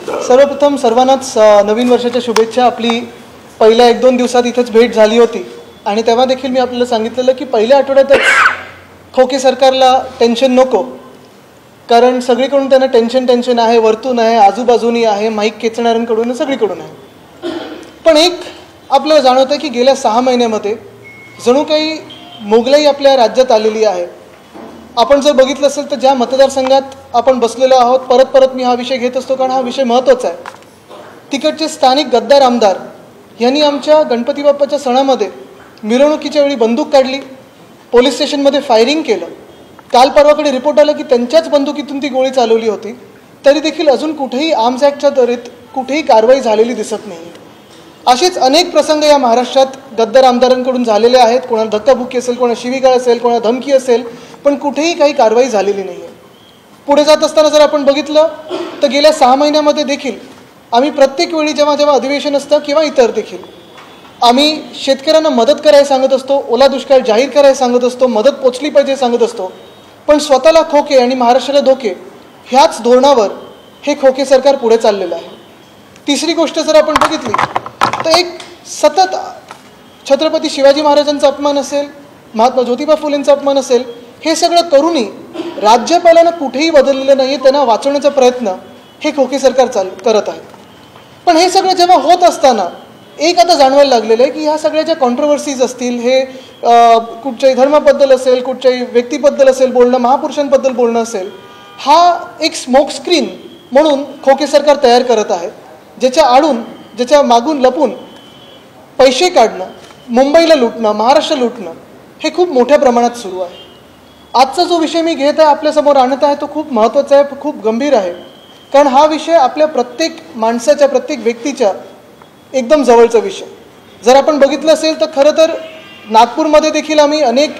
सर्वप्रथम सर्वांनाच नवीन वर्षाच्या शुभेच्छा। आपली पहिल्या 1-2 दिवसात इथेच भेट झाली होती आणि तेव्हा देखील मी आपल्याला सांगितलेलं की पहिल्या आठवड्यातच खोके सरकारला टेन्शन नको, कारण सगळीकडून त्यांना टेन्शन आहे, वरतून आहे, आजूबाजूनी आहे, माईक खेचणाऱ्यांकडून सगळीकडून आहे। पण एक आपल्याला जाणवतं की गेल्या 6 महिन्यामध्ये जणू काही मोगलाई आपल्या राज्यात आलेली आहे। आपण जर बघितलं असेल तर ज्या मतदारसंघात आपण बसलेलो आहोत, परत परत मी हा विषय घेत असतो कारण हा विषय महत्त्वाचा आहे। तिकडचे स्थानिक गद्दार आमदार यांनी आमच्या गणपती बाप्पाच्या सणामध्ये मिरवणुकीच्या वेळी बंदूक काढली, पोलीस स्टेशनमध्ये फायरिंग केलं। काल परवाकडे रिपोर्ट आला की त्यांच्याच बंदुकीतून ती गोळी चालवली होती, तरी देखील अजून कुठेही आर्म्स ॲक्टच्या त्वरित कुठेही कारवाई झालेली दिसत नाही। असेच अनेक प्रसंग या महाराष्ट्रात गद्दार आमदारांकडून झालेले आहेत। कोणाला धक्काबुक्की असेल, कोणाला शिवीगाळ असेल, कोणाला धमकी असेल, पण कुठेही काही कारवाई झालेली नाही आहे। पुढे जात असताना जर आपण बघितलं तर गेल्या 6 महिन्यामध्ये देखील आम्ही प्रत्येक वेळी जेव्हा अधिवेशन असतं किंवा इतर देखील आम्ही शेतकऱ्यांना मदत करायला सांगत असतो, ओला दुष्काळ जाहीर करायला सांगत असतो, मदत पोचली पाहिजे सांगत असतो, पण स्वतःला खोके आणि महाराष्ट्राला धोके ह्याच धोरणावर हे खोके सरकार पुढे चाललेलं आहे। तिसरी गोष्ट जर आपण बघितली तर एक सतत छत्रपती शिवाजी महाराजांचा अपमान असेल, महात्मा ज्योतिबा फुलेंचा अपमान असेल, हे सगळं करूनही राज्यपालांना कुठेही बदललेलं नाही, त्यांना वाचवण्याचा प्रयत्न हे खोके सरकार करत आहे। पण हे सगळं जेव्हा होत असताना एक आता जाणवायला लागलेलं आहे की ह्या सगळ्या ज्या कॉन्ट्रोवर्सीज असतील, हे कुठच्याही धर्माबद्दल असेल, कुठच्याही व्यक्तीबद्दल असेल बोलणं, महापुरुषांबद्दल बोलणं असेल, हा एक स्मोक स्क्रीन म्हणून खोके सरकार तयार करत आहे, ज्याच्या मागून लपून पैसे काढणं, मुंबईला लुटणं, महाराष्ट्र लुटणं हे खूप मोठ्या प्रमाणात सुरू आहे। आजचा जो विषय मी घेत आहे, आपल्यासमोर आणत आहे, तो खूप महत्त्वाचा आहे, खूप गंभीर आहे, कारण हा विषय आपल्या प्रत्येक माणसाच्या, प्रत्येक व्यक्तीच्या एकदम जवळचा विषय। जर आपण बघितलं असेल तर खरं तर नागपूरमध्ये देखील आम्ही अनेक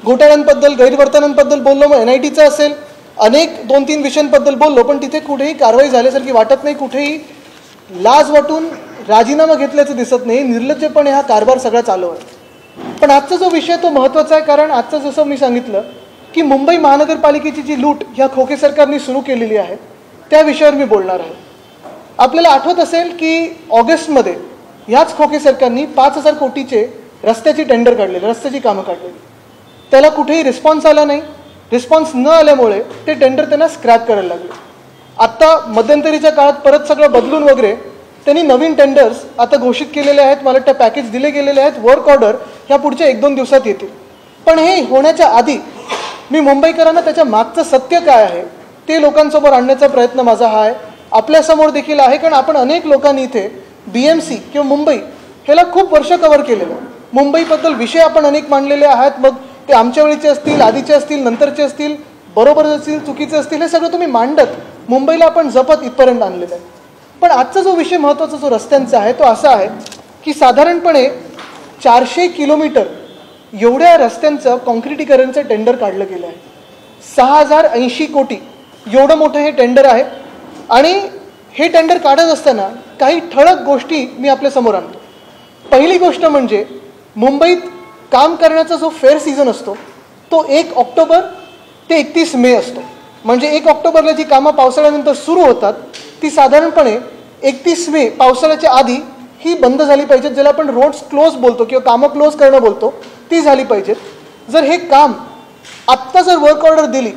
घोटाळ्यांबद्दल, गैरवर्तनांबद्दल बोललो, मग NITचा असेल, अनेक 2-3 विषयांबद्दल बोललो, पण तिथे कुठेही कारवाई झाल्यासारखी वाटत नाही, कुठेही लाज वाटून राजीनामा घेतल्याचं दिसत नाही, निर्लज्जपणे हा कारभार सगळा चालू आहे। पण आजचा जो विषय तो महत्त्वाचा आहे, कारण आजचं जसं मी सांगितलं की मुंबई महानगरपालिकेची जी लूट ह्या खोके सरकारने सुरू केलेली आहे त्या विषयावर मी बोलणार आहे। आपल्याला आठवत असेल की ऑगस्टमध्ये याच खोके सरकारने 5,000 कोटीचे रस्त्याची टेंडर काढलेले, रस्त्याची कामं काढलेली, त्याला कुठेही रिस्पॉन्स आला नाही। रिस्पॉन्स न आल्यामुळे ते टेंडर त्यांना स्क्रॅप करायला लागले। आत्ता मध्यंतरीच्या काळात परत सगळं बदलून वगैरे त्यांनी नवीन टेंडर्स आता घोषित केलेले आहेत, मला त्या पॅकेज दिले गेलेले आहेत, वर्क ऑर्डर ह्या पुढच्या 1-2 दिवसात येतील। पण हे होण्याच्या आधी मी मुंबईकरांना त्याच्या मागचं सत्य काय आहे ते लोकांसमोर आणण्याचा प्रयत्न माझा हा आहे, आपल्यासमोर देखील आहे, कारण आपण अनेक लोकांनी इथे BMC किंवा मुंबई ह्याला खूप वर्ष कव्हर केलेलं, मुंबईबद्दल विषय आपण अनेक मांडलेले आहेत, मग ते आमच्या वेळीचे असतील, आधीचे असतील, नंतरचे असतील, बरोबर असतील, चुकीचे असतील, हे सगळं तुम्ही मांडत मुंबईला आपण जपत इथपर्यंत आणलेलं आहे। पण आजचा जो विषय महत्त्वाचा जो रस्त्यांचा आहे तो असा आहे की साधारणपणे 400 किलोमीटर एवढ्या रस्त्यांचं कॉन्क्रिटीकरणचं टेंडर काढलं गेलं आहे। 6,080 कोटी एवढं मोठं हे टेंडर आहे आणि हे टेंडर काढत असताना काही ठळक गोष्टी मी आपल्यासमोर आणतो। पहिली गोष्ट म्हणजे मुंबईत काम करण्याचा जो फेअर सीझन असतो तो 1 ऑक्टोबर ते 31 मे असतो, म्हणजे 1 ऑक्टोबरला जी कामं पावसाळ्यानंतर सुरू होतात ती साधारणपणे 31 मे पावसाळ्याच्या आधी ही बंद झाली पाहिजेत, ज्याला आपण रोड्स क्लोज बोलतो किंवा कामं क्लोज करणं बोलतो, ती झाली पाहिजेत। जर हे काम आत्ता जर वर्क ऑर्डर दिली,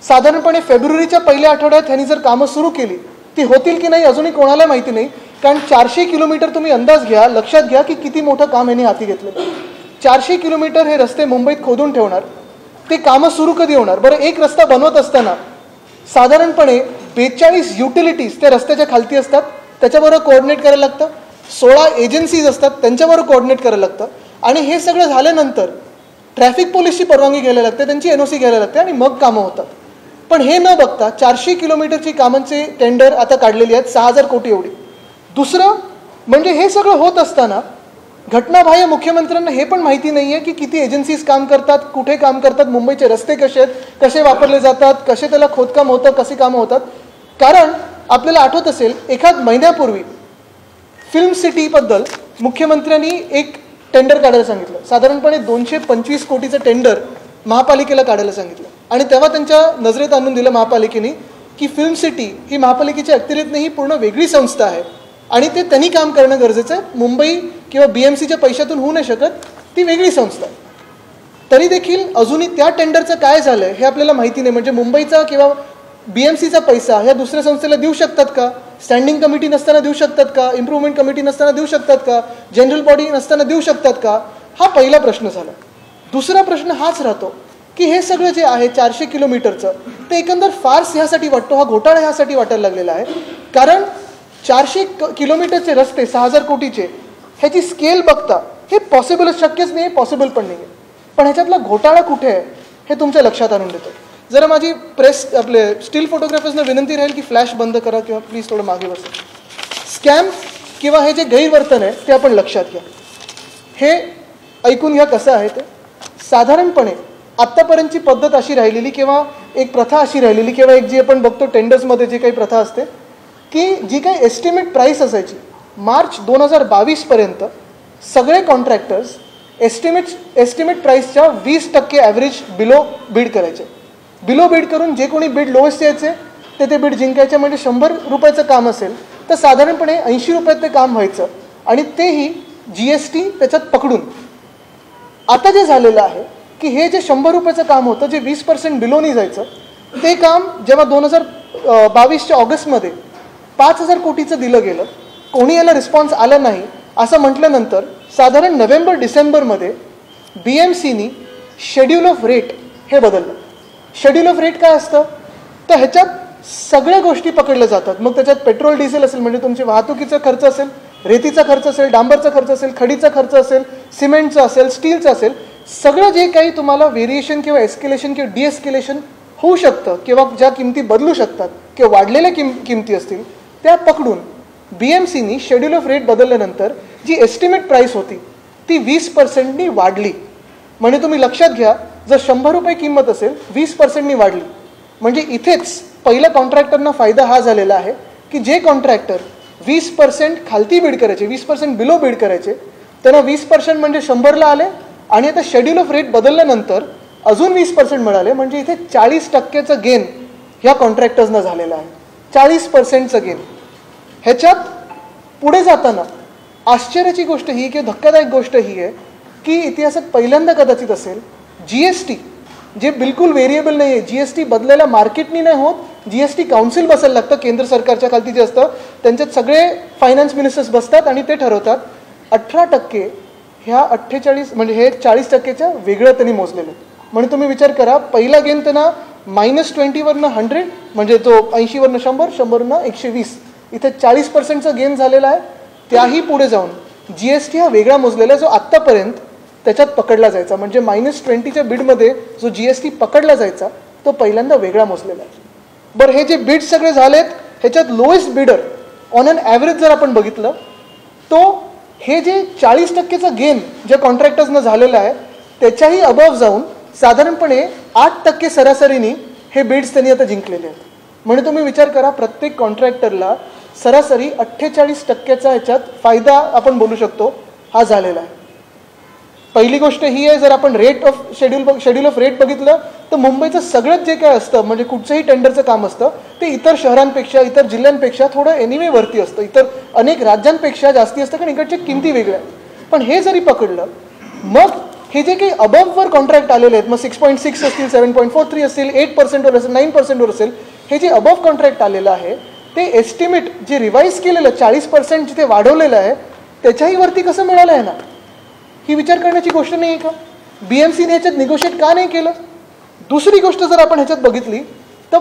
साधारणपणे फेब्रुवारीच्या पहिल्या आठवड्यात ह्यांनी जर कामं सुरू केली, ती होतील की नाही अजूनही कोणाला माहिती नाही, कारण 400 किलोमीटर तुम्ही अंदाज घ्या, लक्षात घ्या की किती मोठं काम यांनी हाती घेतलं। 400 किलोमीटर हे रस्ते मुंबईत खोदून ठेवणार, ते कामं सुरू कधी होणार? बरं, एक रस्ता बनवत असताना साधारणपणे 42 युटिलिटीज त्या रस्त्याच्या खालती असतात, त्याच्याबरोबर कोऑर्डिनेट करायला लागतं, 16 एजन्सीज असतात त्यांच्याबरोबर कोऑर्डिनेट करायला लागतं, आणि हे सगळं झाल्यानंतर ट्रॅफिक पोलीसची परवानगी घ्यायला लागते, त्यांची NOC घ्यायला लागते आणि मग कामं होतात। पण हे न बघता 400 किलोमीटरची कामांचे टेंडर आता काढलेली आहेत, 6,000 कोटी एवढी। दुसरं म्हणजे हे सगळं होत असताना घटनाबाह्य मुख्यमंत्र्यांना हे पण माहिती नाही आहे की किती एजन्सीज काम करतात, कुठे काम करतात, मुंबईचे रस्ते कसे आहेत, कसे वापरले जातात, कसे त्याला खोदकाम होतं, कशी कामं होतात। कारण आपल्याला आठवत असेल एखाद महिन्यापूर्वी फिल्म सिटीबद्दल मुख्यमंत्र्यांनी एक टेंडर काढायला सांगितलं, साधारणपणे 225 कोटीचं टेंडर महापालिकेला काढायला सांगितलं, आणि तेव्हा त्यांच्या नजरेत आणून दिलं महापालिकेने की फिल्म सिटी ही महापालिकेच्या अखत्यारीत नाही, ही पूर्ण वेगळी संस्था आहे आणि ते त्यांनी काम करणं गरजेचं आहे. मुंबई किंवा BMCच्या पैशातून होऊ नाही शकत, ती वेगळी संस्था आहे. तरी देखील अजूनही त्या टेंडरचं काय झालं हे आपल्याला माहिती नाही. म्हणजे मुंबईचा किंवा BMCचा पैसा ह्या दुसऱ्या संस्थेला देऊ शकतात का? स्टँडिंग कमिटी नसताना देऊ शकतात का? इम्प्रूव्हमेंट कमिटी नसताना देऊ शकतात का? जनरल बॉडी नसताना देऊ शकतात का? हा पहिला प्रश्न झाला. दुसरा प्रश्न हाच राहतो की हे सगळं जे आहे 400 किलोमीटरचं, ते एकंदर फार्स ह्यासाठी वाटतो, हा घोटाळा ह्यासाठी वाटायला लागलेला आहे. कारण 400 किलोमीटरचे रस्ते 6,000 कोटीचे, ह्याची स्केल बघता हे पॉसिबल शक्यच नाही, पॉसिबल पण नाही. पण ह्याच्यातला घोटाळा कुठे आहे हे तुमच्या लक्षात आणून देतो. जरा माझी प्रेस आपले स्टील फोटोग्राफर्सना विनंती राहील की फ्लॅश बंद करा किंवा प्लीज थोडं मागे बसा. स्कॅम किंवा हे जे गैरवर्तन आहे ते आपण लक्षात घ्या. हे ऐकून घ्या कसं आहे ते. साधारणपणे आत्तापर्यंतची पद्धत अशी राहिलेली किंवा एक प्रथा अशी राहिलेली किंवा एक जी आपण बघतो टेंडर्समध्ये जे काही प्रथा असते की जी काही एस्टिमेट प्राईस असायची मार्च 2022पर्यंत सगळे कॉन्ट्रॅक्टर्स एस्टिमेट प्राईसच्या 20% ॲव्हरेज बिलो बीड करायचे. बिलो बीड करून जे कोणी बीड लोएस्ट यायचे ते बीड जिंकायचे. म्हणजे 100 रुपयाचं काम असेल तर साधारणपणे 80 रुपयात ते काम व्हायचं आणि तेही GST त्याच्यात पकडून. आता जे झालेलं आहे की हे जे 100 रुपयाचं काम होतं जे 20% बिलोनी जायचं ते काम जेव्हा 2022च्या ऑगस्टमध्ये 5,000 कोटीचं दिलं गेलं, कोणी याला रिस्पॉन्स आला नाही असं म्हटल्यानंतर साधारण नोव्हेंबर-डिसेंबरमध्ये BMCनी शेड्यूल ऑफ रेट हे बदललं. शेड्यूल ऑफ रेट काय असतं तर ह्याच्यात सगळ्या गोष्टी पकडल्या जातात. मग त्याच्यात पेट्रोल डिझेल असेल म्हणजे तुमची वाहतुकीचा खर्च असेल, रेतीचा खर्च असेल, डांबरचा खर्च असेल, खडीचा खर्च असेल, सिमेंटचा असेल, स्टीलचा असेल, सगळं जे काही तुम्हाला व्हेरिएशन किंवा एस्केलेशन किंवा डिएस्केलेशन होऊ शकतं किंवा ज्या किमती बदलू शकतात किंवा वाढलेल्या किमती असतील त्या पकडून BMCनी शेड्यूल ऑफ रेट बदलल्यानंतर जी एस्टिमेट प्राईस होती ती 20%नी वाढली. म्हणजे तुम्ही लक्षात घ्या, जर 100 रुपये किंमत असेल 20%नी वाढली म्हणजे इथेच पहिल्या कॉन्ट्रॅक्टरना फायदा हा झालेला आहे की जे कॉन्ट्रॅक्टर 20% खालती बीड करायचे, 20% बिलो बीड करायचे, त्यांना 20% म्हणजे 100ला आले आणि आता शेड्यूल ऑफ रेट बदलल्यानंतर अजून 20% मिळाले. म्हणजे इथे 40%चं गेन ह्या कॉन्ट्रॅक्टर्सना झालेलं आहे. 40%चं गेन. ह्याच्यात पुढे जाताना आश्चर्याची गोष्ट ही किंवा धक्कादायक गोष्ट ही आहे की इतिहासात पहिल्यांदा कदाचित असेल GST जे बिलकुल व्हेरिएबल नाही आहे, GST बदलायला मार्केटनी नाही होत, GST काउन्सिल बसायला लागतं केंद्र सरकारच्या खालती जे असतं त्यांच्यात सगळे फायनान्स मिनिस्टर्स बसतात आणि ते ठरवतात. 18% ह्या 48 म्हणजे हे 40%च्या वेगळं त्यांनी मोजलेलं. म्हणजे तुम्ही विचार करा, पहिला गेन त्यांना -20वरनं 100 म्हणजे तो 80वरनं 100, 100वरनं 120, इथे 40%चा गेन झालेला आहे. त्याही पुढे जाऊन GST हा वेगळा मोजलेला आहे जो आत्तापर्यंत त्याच्यात पकडला जायचा. म्हणजे -20च्या बीडमध्ये जो GST पकडला जायचा तो पहिल्यांदा वेगळा मोजलेला आहे. बरं, हे जे बीड सगळे झालेत ह्याच्यात lowest bidder on an average जर आपण बघितलं तो हे जे 40%चं गेन ज्या कॉन्ट्रॅक्टर्सनं झालेलं आहे त्याच्याही अबव जाऊन साधारणपणे 8% सरासरीने हे बीड्स त्यांनी आता जिंकलेले आहेत. म्हणजे तुम्ही विचार करा, प्रत्येक कॉन्ट्रॅक्टरला सरासरी 48%चा ह्याच्यात फायदा आपण बोलू शकतो हा झालेला आहे. पहिली गोष्ट ही आहे, जर आपण rate of schedule of rate बघितलं तर मुंबईचं सगळंच जे काय असतं म्हणजे कुठचंही टेंडरचं काम असतं ते इतर शहरांपेक्षा इतर जिल्ह्यांपेक्षा थोडं एनिवे वरती असतं, इतर अनेक राज्यांपेक्षा जास्ती असतं कारण इकडच्या किमती वेगळ्या आहेत. पण हे जरी पकडलं मग हे जे काही अबववर कॉन्ट्रॅक्ट आलेले आहेत, मग 6.6 असतील, 7.43 असतील, 8%वर असेल, 9%वर असेल, हे जे अबव कॉन्ट्रॅक्ट आलेलं आहे ते एस्टिमेट जे रिवाईज केलेलं 40% जिथे वाढवलेलं आहे त्याच्याही वरती कसं मिळालं आहे ना, ही विचार करण्याची गोष्ट नाही आहे का? BMCने ह्याच्यात निगोशिएट का नाही केलं? दुसरी गोष्ट जर आपण ह्याच्यात बघितली तर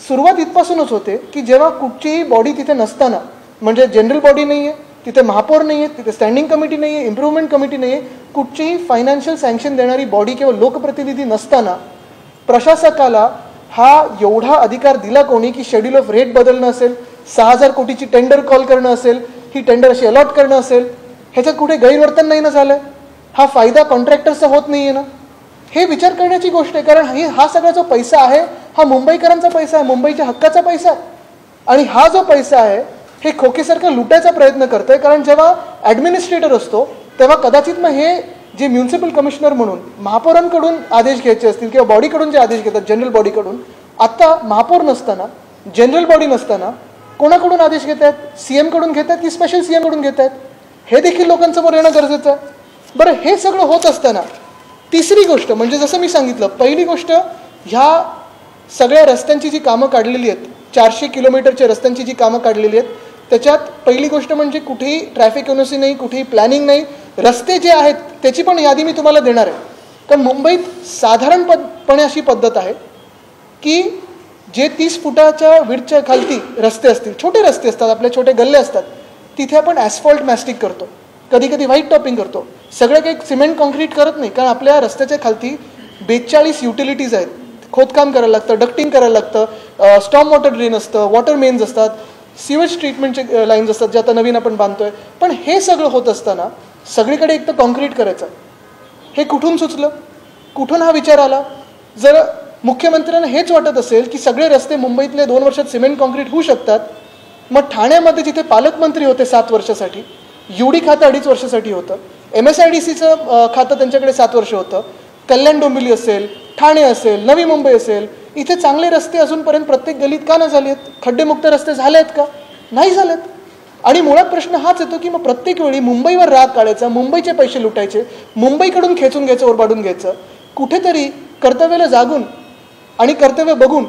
सुरुवात इथपासूनच होते की जेव्हा कुठचीही बॉडी तिथे नसताना, म्हणजे जनरल बॉडी नाही आहे तिथे, महापौर नाही आहे तिथे, स्टँडिंग कमिटी नाही आहे, इम्प्रूव्हमेंट कमिटी नाही आहे, कुठचीही फायनान्शियल सँक्शन देणारी बॉडी किंवा लोकप्रतिनिधी नसताना प्रशासकाला हा एवढा अधिकार दिला कोणी की शेड्यूल ऑफ रेट बदलणं असेल, 6,000 कोटीची टेंडर कॉल करणं असेल, ही टेंडर अशी अलॉट करणं असेल, ह्याच्यात कुठे गैरवर्तन नाही ना झालं? हा फायदा कॉन्ट्रॅक्टर्सचा होत नाही आहे ना? हे विचार करण्याची गोष्ट आहे. कारण हा सगळा जो पैसा आहे हा मुंबईकरांचा पैसा आहे, मुंबईच्या हक्काचा पैसा आहे. आणि हा जो पैसा आहे हे खोके सरकार लुटायचा प्रयत्न करतंय. कारण जेव्हा ॲडमिनिस्ट्रेटर असतो तेव्हा कदाचित मग हे जे म्युन्सिपल कमिशनर म्हणून महापौरांकडून आदेश घ्यायचे असतील किंवा बॉडीकडून जे आदेश घेतात जनरल बॉडीकडून, आता महापौर नसताना जनरल बॉडी नसताना कोणाकडून आदेश घेत आहेत? CM कडून घेत आहेत की स्पेशल CM कडून घेत आहेत? हे देखील लोकांसमोर येणं गरजेचं आहे. बरं, हे सगळं होत असताना तिसरी गोष्ट म्हणजे जसं मी सांगितलं, पहिली गोष्ट ह्या सगळ्या रस्त्यांची जी कामं काढलेली आहेत, 400 किलोमीटरच्या रस्त्यांची जी कामं काढलेली आहेत, त्याच्यात पहिली गोष्ट म्हणजे कुठेही ट्रॅफिक एनओसी नाही, कुठेही प्लॅनिंग नाही. रस्ते जे आहेत त्याची पण यादी मी तुम्हाला देणार आहे. कारण मुंबईत साधारणपणे अशी पद्धत आहे की जे 30 फुटाच्या विडच्या खालती रस्ते असतील, छोटे रस्ते असतात, आपले छोटे गल्ले असतात, तिथे आपण ॲस्फॉल्ट मॅस्टिक करतो, कधी कधी व्हाईट टॉपिंग करतो. सगळं काही सिमेंट कॉन्क्रीट करत नाही, कारण आपल्या रस्त्याच्या खालती 42 युटिलिटीज आहेत. खोदकाम करायला लागतं, डक्टिंग करायला लागतं, स्टॉर्म वॉटर ड्रेन असतं, वॉटर मेन्स असतात, सिवेज ट्रीटमेंटचे लाईन्स असतात जे आता नवीन आपण बांधतोय. पण हे सगळं होत असताना सगळीकडे एक तर कॉन्क्रीट करायचं, हे कुठून सुचलं? कुठून हा विचार आला? जर मुख्यमंत्र्यांना हेच वाटत असेल की सगळे रस्ते मुंबईतले 2 वर्षात सिमेंट कॉन्क्रीट होऊ शकतात, मग ठाण्यामध्ये जिथे पालकमंत्री होते 7 वर्षासाठी, UD खातं 2.5 वर्षासाठी होतं, MSIDCचं खातं त्यांच्याकडे 7 वर्ष होतं, कल्याण डोंबिवली असेल, ठाणे असेल, नवी मुंबई असेल, इथे चांगले रस्ते अजूनपर्यंत प्रत्येक गलीत का नाही झाले आहेत? खड्डेमुक्त रस्ते झाले आहेत का? नाही झालेत. आणि मुळात प्रश्न हाच येतो की मग प्रत्येक वेळी मुंबईवर राग काढायचा, मुंबईचे पैसे लुटायचे, मुंबईकडून खेचून घ्यायचं, ओरबाडून घ्यायचं. कुठेतरी कर्तव्याला जागून आणि कर्तव्य बघून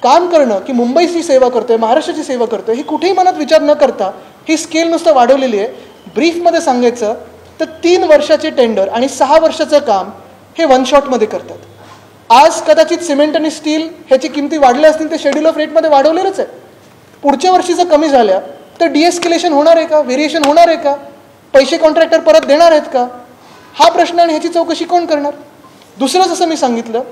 काम करणं की मुंबईची सेवा करतोय, महाराष्ट्राची सेवा करतोय, ही कुठेही मनात विचार न करता ही स्केल नुसतं वाढवलेली आहे. ब्रीफमध्ये सांगायचं तर 3 वर्षाचे टेंडर आणि 6 वर्षाचं काम हे 1 शॉटमध्ये करतात. आज कदाचित सिमेंट आणि स्टील ह्याची किमती वाढल्या असतील, ते शेड्यूल ऑफ रेटमध्ये वाढवलेलंच आहे. पुढच्या वर्षी जर कमी झाल्या तर डिएस्केलेशन होणार आहे का? व्हेरिएशन होणार आहे का? पैसे कॉन्ट्रॅक्टर परत देणार आहेत का? हा प्रश्न आणि ह्याची चौकशी कोण करणार? दुसरं जसं मी सांगितलं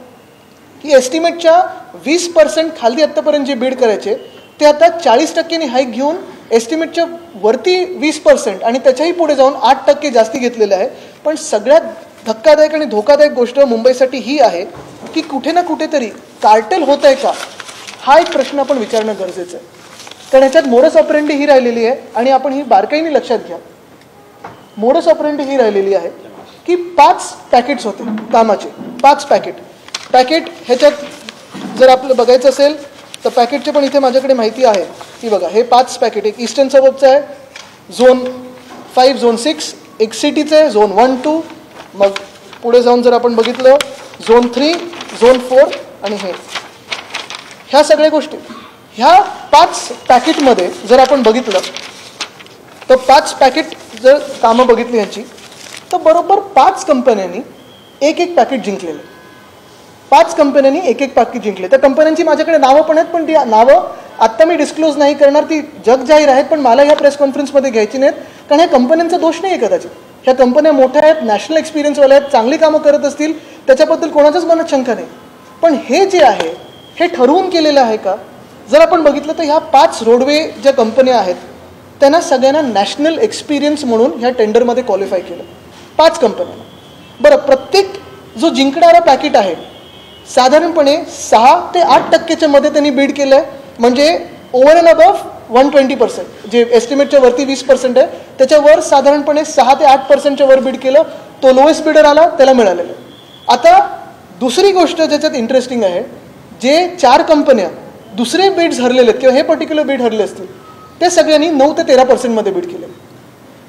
की एस्टिमेटच्या 20% खाली आत्तापर्यंत जे बीड करायचे ते आता 40% हाईक घेऊन एस्टिमेटच्या वरती 20% आणि त्याच्याही पुढे जाऊन 8% जास्ती घेतलेलं आहे. पण सगळ्यात धक्कादायक आणि धोकादायक गोष्ट मुंबईसाठी ही आहे की कुठे ना कुठेतरी कार्टेल होत आहे का, हा एक प्रश्न आपण विचारणं गरजेचं आहे. कारण ह्याच्यात मोडस ऑपरेंडी ही राहिलेली आहे आणि आपण ही बारकाईने लक्षात घ्या. मोडस ऑपरेंडी ही राहिलेली आहे की 5 पॅकेट्स होते कामाचे, 5 पॅकेट ह्याच्यात जर आपलं बघायचं असेल तर पॅकेटचे पण इथे माझ्याकडे माहिती आहे की बघा, हे 5 पॅकेट, एक ईस्टर्न सबअबचं आहे, झोन 5, झोन 6, एक सिटीचं आहे, झोन 1, 2, मग पुढे जाऊन जर आपण बघितलं झोन 3, झोन 4 आणि ह्या सगळ्या गोष्टी, ह्या 5 पॅकेटमध्ये जर आपण बघितलं तर 5 पॅकेट जर कामं बघितली ह्याची तर बरोबर 5 कंपन्यांनी एक पॅकेट जिंकलेलं. 5 कंपन्यांनी एक पॅकेट जिंकले. त्या कंपन्यांची माझ्याकडे नावं पण आहेत, पण ती नावं आत्ता मी डिस्क्लोज नाही करणार, ती जग जाहीर आहेत, पण मला ह्या प्रेस कॉन्फरन्समध्ये घ्यायची नाहीत. कारण ह्या कंपन्यांचा दोष नाही आहे कदाचित. ह्या कंपन्या मोठ्या आहेत, नॅशनल एक्सपिरियन्सवाल्या आहेत, चांगली कामं करत असतील, त्याच्याबद्दल कोणाच्याच मनात शंका नाही. पण हे जे आहे हे ठरवून केलेलं आहे का? जर आपण बघितलं तर ह्या 5 रोडवे ज्या कंपन्या आहेत त्यांना सगळ्यांना नॅशनल एक्सपिरियन्स म्हणून ह्या टेंडरमध्ये क्वालिफाय केलं, 5 कंपन्यांना. बरं, प्रत्येक जो जिंकणारा पॅकेट आहे साधारणपणे 6 ते 8% मध्ये त्यांनी बीड केलं आहे. म्हणजे ओव्हर अँड अबव्ह 120%, जे एस्टिमेटच्या वरती 20% आहे त्याच्यावर साधारणपणे 6 ते 8%च्या वर बीड केलं. तो लोएस्ट बिडर आला, त्याला मिळालेलं. आता दुसरी गोष्ट ज्याच्यात इंटरेस्टिंग आहे, जे 4 कंपन्या दुसरे बीड्स हरलेले आहेत किंवा हे पर्टिक्युलर बीड हरले असतील ते सगळ्यांनी 9 ते 13% मध्ये बीड केले.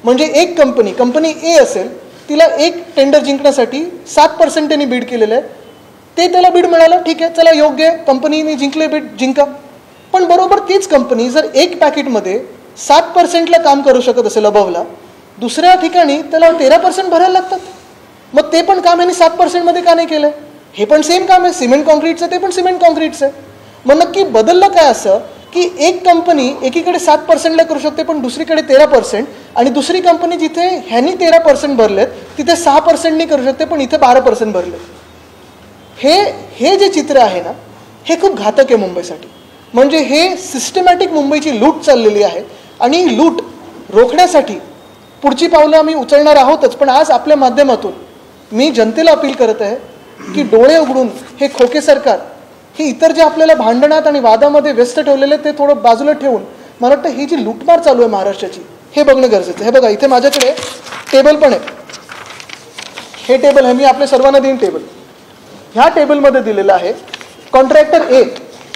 म्हणजे एक कंपनी ए असेल, तिला एक टेंडर जिंकण्यासाठी 7% त्यांनी बीड केलेलं आहे. ते त्याला बीड मिळालं, ठीक आहे, चला योग्य आहे, कंपनीने जिंकले बीड, जिंका. पण बरोबर तीच कंपनी जर एक पॅकेटमध्ये 7%ला काम करू शकत असेल अबवला, दुसऱ्या ठिकाणी त्याला 13% भरायला लागतात. मग ते पण काम यांनी 7% मध्ये का नाही केलं? हे पण सेम काम आहे, सिमेंट कॉन्क्रीटचं, ते पण सिमेंट कॉन्क्रीटचं आहे. मग नक्की बदललं काय असं की एक कंपनी एकीकडे 7%ला करू शकते पण दुसरीकडे 13%, आणि दुसरी कंपनी जिथे ह्यांनी 13% भरलेत तिथे 6%नी करू शकते पण इथे 12% भरले. हे जे चित्र आहे ना, हे खूप घातक आहे मुंबईसाठी. म्हणजे हे सिस्टमॅटिक मुंबईची लूट चाललेली आहे आणि लूट रोखण्यासाठी पुढची पावलं आम्ही उचलणार आहोतच. पण आज आपल्या माध्यमातून मी जनतेला अपील करत आहे की डोळे उघडून हे खोके सरकार, हे इतर जे आपल्याला भांडणात आणि वादामध्ये व्यस्त ठेवलेले ते थोडं बाजूला ठेवून मला वाटतं ही जी लूटमार चालू आहे महाराष्ट्राची हे बघणं गरजेचं आहे. हे बघा, इथे माझ्याकडे टेबल पण आहे. हे टेबल आहे, मी आपल्या सर्वांना देईन टेबल. ह्या टेबलमध्ये दिलेलं आहे कॉन्ट्रॅक्टर ए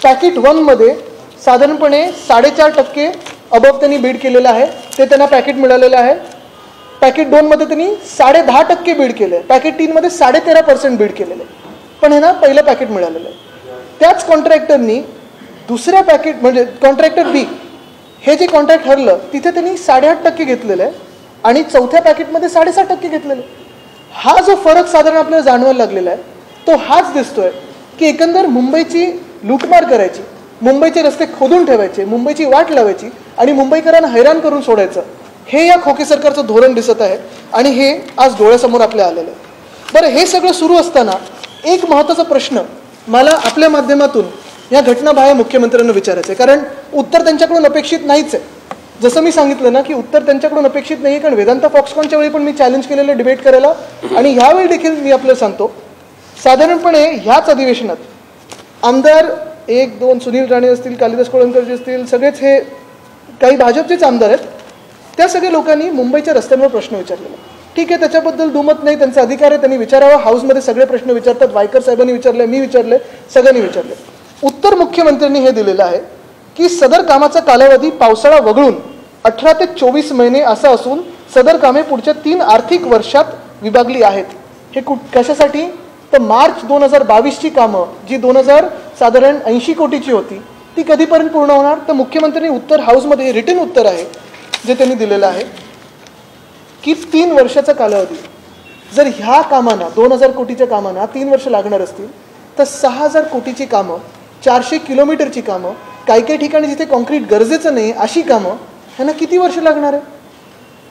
पॅकेट 1 मध्ये साधारणपणे 4.5% अबव त्यांनी बीड केलेलं आहे, ते त्यांना पॅकेट मिळालेलं आहे. पॅकेट 2 मध्ये त्यांनी 10.5% बीड केलं आहे, पॅकेट 3 मध्ये 13.5% बीड केलेलं आहे, पण हे ना पहिलं पॅकेट मिळालेलं आहे. त्याच कॉन्ट्रॅक्टरनी दुसऱ्या पॅकेट म्हणजे कॉन्ट्रॅक्टर बी हे जे कॉन्ट्रॅक्ट ठरलं तिथे त्यांनी 8.5% घेतलेलं आहे आणि चौथ्या पॅकेटमध्ये 7.5% घेतलेलं आहे. हा जो फरक साधारण आपल्याला जाणवायला लागलेला आहे तो हाच दिसतोय की एकंदर मुंबईची लूटमार करायची, मुंबईचे रस्ते खोदून ठेवायचे, मुंबईची वाट लावायची आणि मुंबईकरांना हैराण करून सोडायचं, हे या खोके सरकारचं धोरण दिसत आहे आणि हे आज डोळ्यासमोर आपल्या आलेलं आहे. बरं, हे सगळं सुरू असताना एक महत्त्वाचा प्रश्न मला आपल्या माध्यमातून या घटनाबाह्य मुख्यमंत्र्यांना विचारायचं आहे, कारण उत्तर त्यांच्याकडून अपेक्षित नाहीच आहे. जसं मी सांगितलं ना की उत्तर त्यांच्याकडून अपेक्षित नाही आहे, कारण वेदांता फॉक्सकॉनच्या वेळी पण मी चॅलेंज केलेलं डिबेट करायला आणि ह्यावेळी देखील मी आपल्याला सांगतो, साधारणपणे ह्याच अधिवेशनात आमदार 1-2 सुनील राणे असतील, कालिदास कोळंबकरजी असतील, सगळेच हे काही भाजपचेच आमदार आहेत, त्या सगळ्या लोकांनी मुंबईच्या रस्त्यांवर प्रश्न विचारलेला. ठीक आहे, त्याच्याबद्दल दुमत नाही, त्यांचा अधिकार आहे, त्यांनी विचारावा. हाऊसमध्ये सगळे प्रश्न विचारतात, वायकर साहेबांनी विचारले, मी विचारले, सगळ्यांनी विचारले. उत्तर मुख्यमंत्र्यांनी हे दिलेलं आहे की सदर कामाचा कालावधी पावसाळा वगळून 18 ते 24 महिने असा असून सदर कामे पुढच्या 3 आर्थिक वर्षात विभागली आहेत. हे कशासाठी? तर मार्च 2022ची कामं जी साधारण 80 कोटीची होती ती कधीपर्यंत पूर्ण होणार? तर मुख्यमंत्र्यांनी उत्तर हाऊसमध्ये रिटन उत्तर आहे जे त्यांनी दिलेलं आहे की 3 वर्षाचा कालावधी. जर ह्या कामांना 2000 कोटीच्या कामांना 3 वर्ष लागणार असतील तर 6000 कोटीची कामं, 400 किलोमीटरची कामं, काही ठिकाणी जिथे कॉन्क्रीट गरजेचं नाही अशी कामं, ह्यांना किती वर्ष लागणार आहे?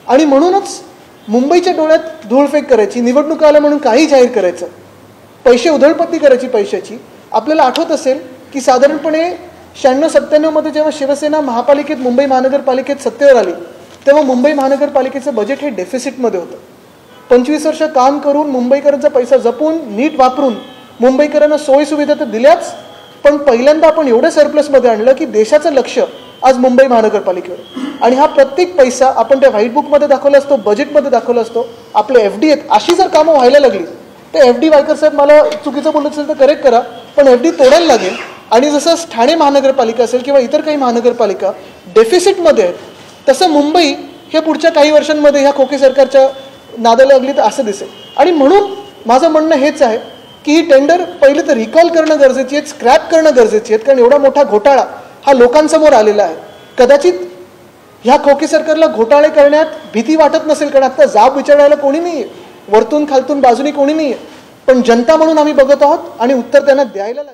आणि म्हणूनच मुंबईच्या डोळ्यात धूळफेक करायची, निवडणुका आल्या म्हणून काही जाहीर करायचं, पैसे उधळपट्टी करायची पैशाची. आपल्याला आठवत असेल की साधारणपणे 96-97 मध्ये जेव्हा शिवसेना महापालिकेत, मुंबई महानगरपालिकेत सत्तेवर आली तेव्हा मुंबई महानगरपालिकेचं बजेट हे डेफिसिटमध्ये होतं. 25 वर्ष काम करून मुंबईकरांचा पैसा जपून नीट वापरून मुंबईकरांना सोयीसुविधा तर दिल्याच, पण पहिल्यांदा आपण एवढं सरप्लसमध्ये आणलं की देशाचं लक्ष आज मुंबई महानगरपालिकेवर. आणि हा प्रत्येक पैसा आपण त्या व्हाईट बुकमध्ये दाखवला असतो, बजेटमध्ये दाखवला असतो. आपले FD आहेत, अशी जर कामं व्हायला लागली तर FD वायकर साहेब, मला चुकीचं बोलत असेल तर करेक्ट करा, पण FD तोडायला लागेल. आणि जसं ठाणे महानगरपालिका असेल किंवा इतर काही महानगरपालिका डेफिसिटमध्ये आहेत, तसं मुंबई हे पुढच्या काही वर्षांमध्ये ह्या खोके सरकारच्या नादाला लागली तर असं दिसेल. आणि म्हणून माझं म्हणणं हेच आहे की ही टेंडर पहिले तर रिकॉल करणं गरजेची आहे, स्क्रॅप करणं गरजेची आहे, कारण एवढा मोठा घोटाळा हा लोकांसमोर आलेला आहे. कदाचित ह्या खोके सरकारला घोटाळे करण्यात भीती वाटत नसेल, कारण आता जाब विचारायला कोणी नाही आहे, वरतून खालतून बाजूनी कोणी नाही आहे, पण जनता म्हणून आम्ही बघत आहोत आणि उत्तर त्यांना द्यायला लागेल.